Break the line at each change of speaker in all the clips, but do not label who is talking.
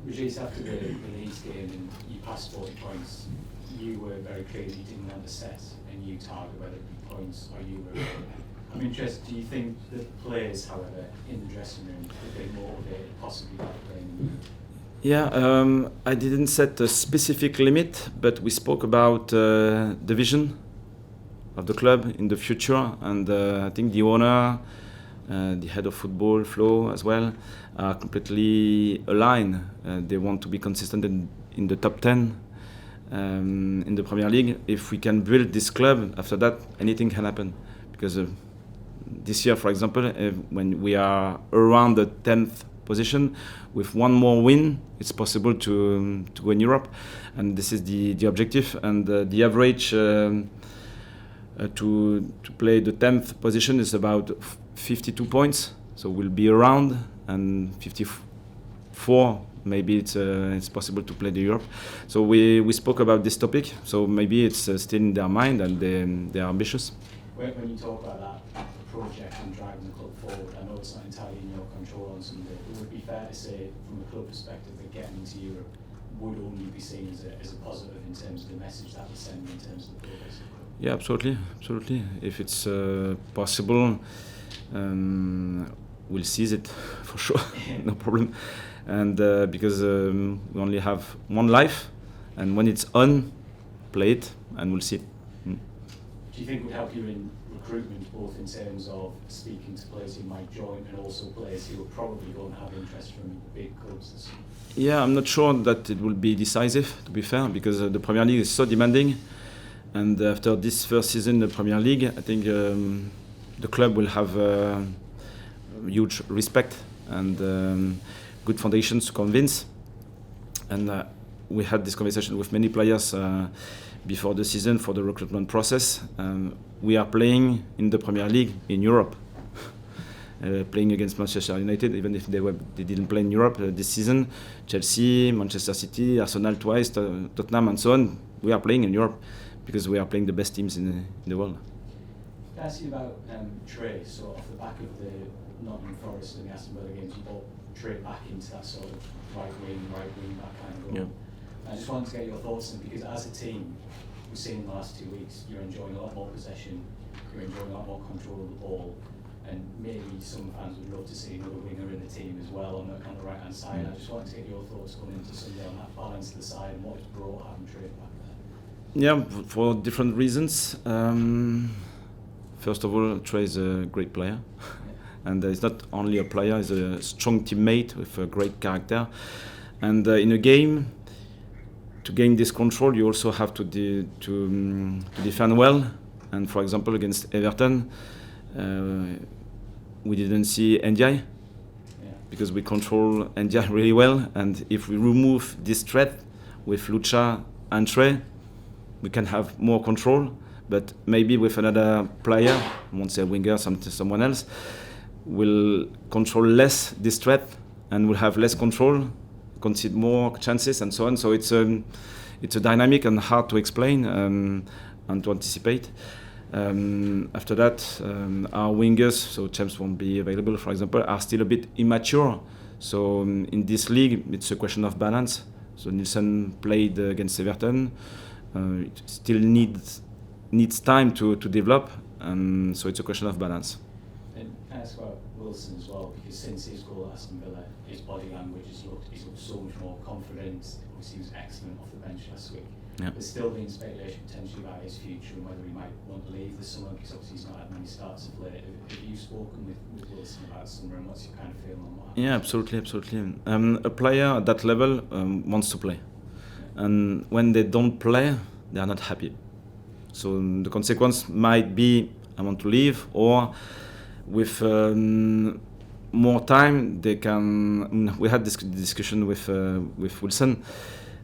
Regis, after the Leeds game and you passed 40 points, you were very clear that you didn't want to set a new target, whether it be points or you were. I'm interested, do you think the players, however, in the dressing room would be motivated possibly by playing?
Yeah, I didn't set a specific limit, but we spoke about the vision of the club in the future, and I think the owner, the head of football, Flo as well, are completely aligned. They want to be consistent in the top 10 in the Premier League. If we can build this club, after that anything can happen. Because this year, for example, when we are around the 10th position, with one more win, it's possible to go in Europe, and this is the objective. And the average to play the 10th position is about 52 points, so we'll be around, and 54 maybe it's possible to play the Europe. So we spoke about this topic, so maybe it's still in their mind and they are ambitious.
When you talk about that project and driving the club forward, I know it's not entirely in your control on some of it, but would it be fair to say from a club perspective that getting into Europe would only be seen as a positive in terms of the message that we send in terms of the progress of the club?
Yeah, absolutely. If it's possible, we'll seize it for sure, no problem. And because we only have one life, and when it's on, play it, and we'll see it.
Do you think it would help you in recruitment, both in terms of speaking to players who might join and also players who are probably going to have interest from big clubs this year?
Yeah, I'm not sure that it will be decisive, to be fair, because the Premier League is so demanding. And after this first season in the Premier League, I think the club will have huge respect and good foundations to convince. And we had this conversation with many players before the season for the recruitment process. We are playing in the Premier League in Europe, playing against Manchester United, even if they didn't play in Europe this season. Chelsea, Manchester City, Arsenal twice, Tottenham and so on. We are playing in Europe because we are playing the best teams in the world.
Can I ask you about Trey? So off the back of the Nottingham Forest and the Aston Villa games, you brought Trey back into that sort of right wing back kind of role.
Yeah.
I just wanted to get your thoughts on, because as a team, we've seen in the last 2 weeks, you're enjoying a lot more possession, you're enjoying a lot more control of the ball, and maybe some fans would love to see another winger in the team as well on the right hand side. I just wanted to get your thoughts going into Sunday on that balance to the side and what it's brought having Trey back there.
Yeah, for different reasons. First of all, Trey is a great player. And he's not only a player, he's a strong teammate with a great character. And in a game, to gain this control, you also have to defend well. And for example, against Everton, we didn't see NDI because we control NDI really well. And if we remove this threat with Lucha and Trey, we can have more control. But maybe with another player, I won't say a winger, someone else, will control less this threat and will have less control, concede more chances and so on. So it's a dynamic and hard to explain and to anticipate. After that, our wingers, so James won't be available, for example, are still a bit immature. So in this league, it's a question of balance. So Nielsen played against Everton. It still needs time to develop, so it's a question of balance.
And can I ask about Wilson as well, because since his goal at Aston Villa, his body language he's looked so much more confident. Obviously, he was excellent off the bench last week.
Yeah.
There's still been speculation potentially about his future and whether he might want to leave this summer, because obviously he's not had many starts of late. Have you spoken with Wilson about summer, and what's your kind of feeling on what happens?
Yeah, absolutely. A player at that level wants to play, and when they don't play, they are not happy. So the consequence might be I want to leave, or with more time they can. We had this discussion with Wilson.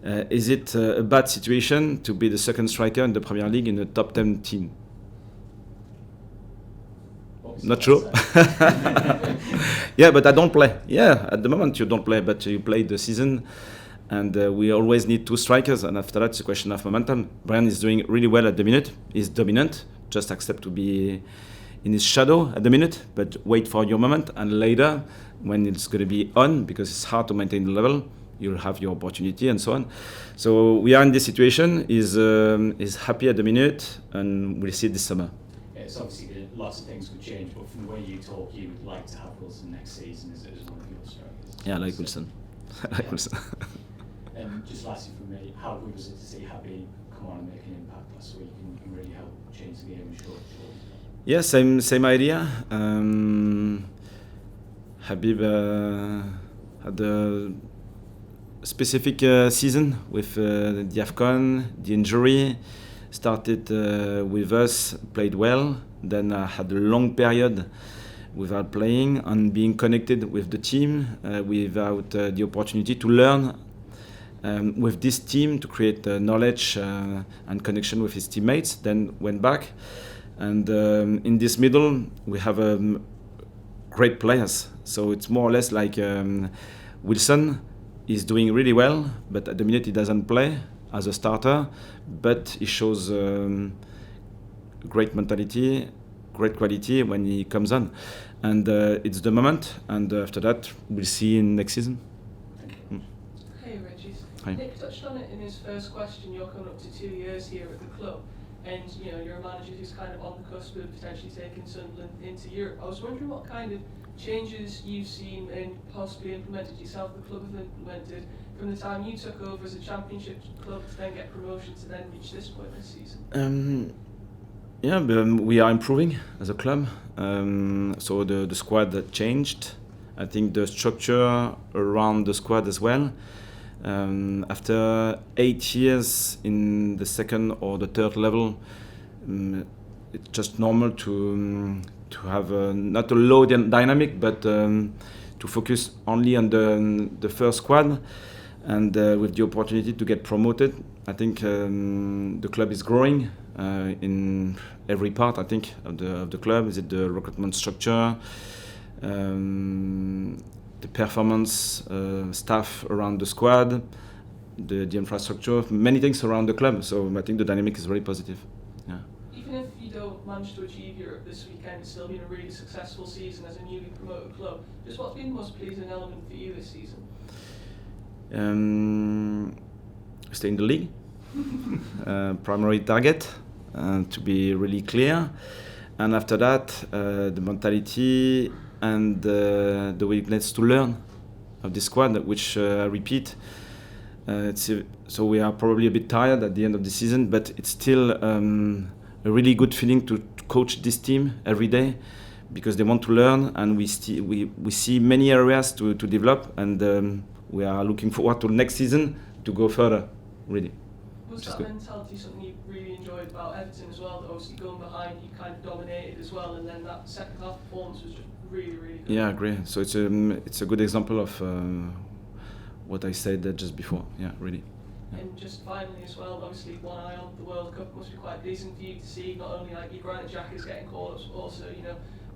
Is it a bad situation to be the second striker in the Premier League in a top 10 team? Not sure. Yeah, but I don't play. Yeah, at the moment you don't play, but you play the season. And we always need two strikers, and after that it's a question of momentum. Brian is doing really well at the minute. He's dominant. Just accept to be in his shadow at the minute, but wait for your moment. And later, when it's going to be on, because it's hard to maintain the level, you'll have your opportunity and so on. So we are in this situation. Is happy at the minute, and we'll see it this summer.
It's obviously lots of things could change, but from the way you talk, you would like to have Wilson next season as one of your strikers.
Yeah, I like Wilson. I like Wilson.
And just lastly from me, how good was it to see Habib come on and make an impact last week and really help change the game in short?
Yeah, same idea. Habib had a specific season with the AFCON, the injury. Started with us, played well. Then had a long period without playing and being connected with the team, without the opportunity to learn with this team, to create knowledge and connection with his teammates. Then went back, and in this middle we have great players. So it's more or less like Wilson is doing really well, but at the minute he doesn't play as a starter, but he shows great mentality, great quality when he comes on, and it's the moment. And after that, we'll see in next season.
Hey Reggie.
Hi.
Nick touched on it in his first question. You're coming up to 2 years here at the club, and you're a manager who's kind of on the cusp of potentially taking Sunderland into Europe. I was wondering what kind of changes you've seen and possibly implemented yourself, the club have implemented from the time you took over as a championship club to then get promotion to then reach this point this season.
Yeah, we are improving as a club. So the squad that changed. I think the structure around the squad as well. After 8 years in the second or the third level, it's just normal to have not a low dynamic, but to focus only on the first squad, and with the opportunity to get promoted. I think the club is growing in every part, I think, of the club. Is it the recruitment structure, the performance, staff around the squad, the infrastructure, many things around the club. So I think the dynamic is very positive. Yeah.
Even if you don't manage to achieve Europe this weekend, it's still been a really successful season as a newly promoted club. Just what's been the most pleasing element for you this season?
Stay in the league. Primary target, to be really clear. And after that, the mentality and the willingness to learn of the squad, which I repeat. So we are probably a bit tired at the end of the season, but it's still a really good feeling to coach this team every day, because they want to learn, and we see many areas to develop, and we are looking forward to next season to go further, really.
Was that mentality something you really enjoyed about Everton as well? That obviously going behind, you kind of dominated as well, and then that second half performance was just really, really good.
Yeah, I agree. So it's a good example of what I said just before. Yeah, really. Yeah.
And just finally as well, obviously one eye on the World Cup must be quite pleasing for you to see not only like your Granit Xhaka's getting call-ups, but also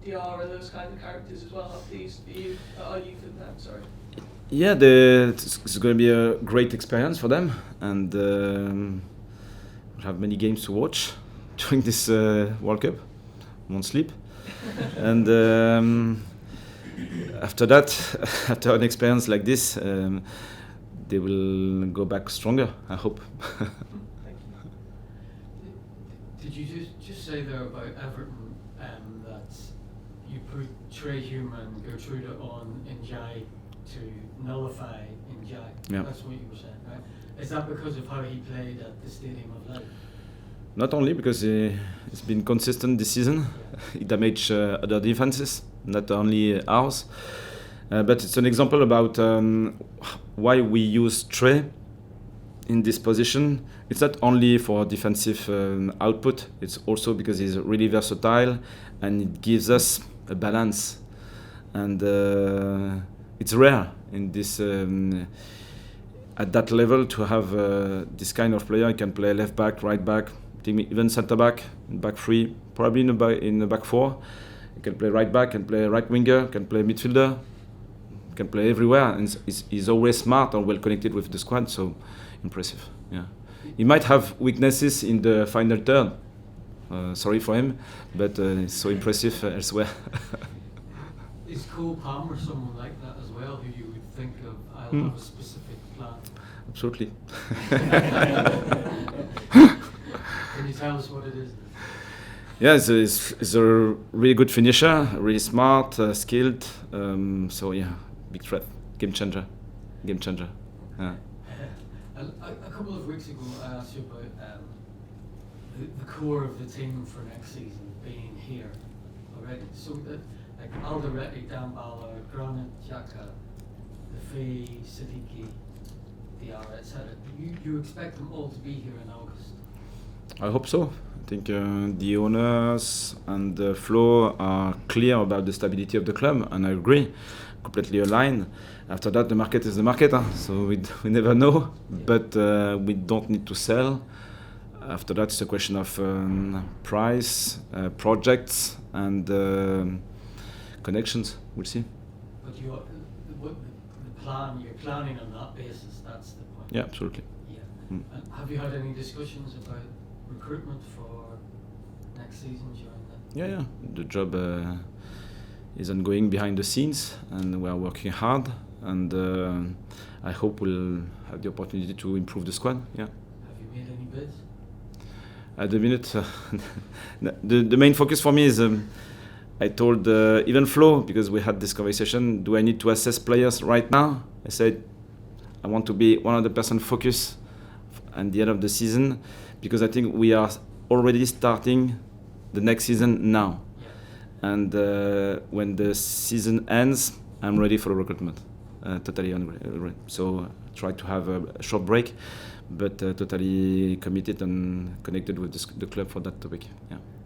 Diarra, those kind of characters as well. How pleased are you for them? Sorry.
Yeah, it's going to be a great experience for them, and we'll have many games to watch during this World Cup. Won't sleep, and after that, after an experience like this, they will go back stronger, I hope.
Thank you.
Did you just say there about Everton that you portray human and Gertrude on Njai to nullify Njai?
Yeah.
That's what you were saying, right? Is that because of how he played at the Stadium of Light?
Not only because he's been consistent this season, he damaged other defenses, not only ours. But it's an example about why we use Trey in this position. It's not only for defensive output, it's also because he's really versatile and it gives us a balance. And it's rare in this at that level to have this kind of player. He can play left back, right back, even centre back, back three, probably in the back four. He can play right back, can play right winger, can play midfielder, can play everywhere, and he's always smart and well connected with the squad. So impressive. Yeah, he might have weaknesses in the final third. Sorry for him, but it's so impressive elsewhere.
Is Cole Palmer someone like that as well, who you would think of? I'll have a specific
absolutely.
Can you tell us what it is?
Yeah, it's a really good finisher, really smart, skilled. So yeah, big threat, game changer. Yeah.
A couple of weeks ago, I asked you about the core of the team for next season being here already. So like Alderete, Dambala, Granit, Xhaka, Lefebvre, Siddiqui, Diarra, etc. You expect them all to be here in August?
I hope so. I think the owners and the Flo are clear about the stability of the club, and I agree, completely aligned. After that, the market is the market, so we never know, but we don't need to sell. After that, it's a question of price, projects, and connections. We'll see.
But you're planning on that basis. That's the point.
Yeah, absolutely.
Yeah. And have you had any discussions about recruitment for next season during that?
Yeah. The job is ongoing behind the scenes, and we are working hard. And I hope we'll have the opportunity to improve the squad. Yeah.
Have you made any bids?
At the minute, the main focus for me is I told even Flo, because we had this conversation, do I need to assess players right now? I said I want to be 100% focused at the end of the season, because I think we are already starting the next season now. Yeah. And when the season ends, I'm ready for recruitment. Totally ready. So try to have a short break, but totally committed and connected with the club for that topic. Yeah.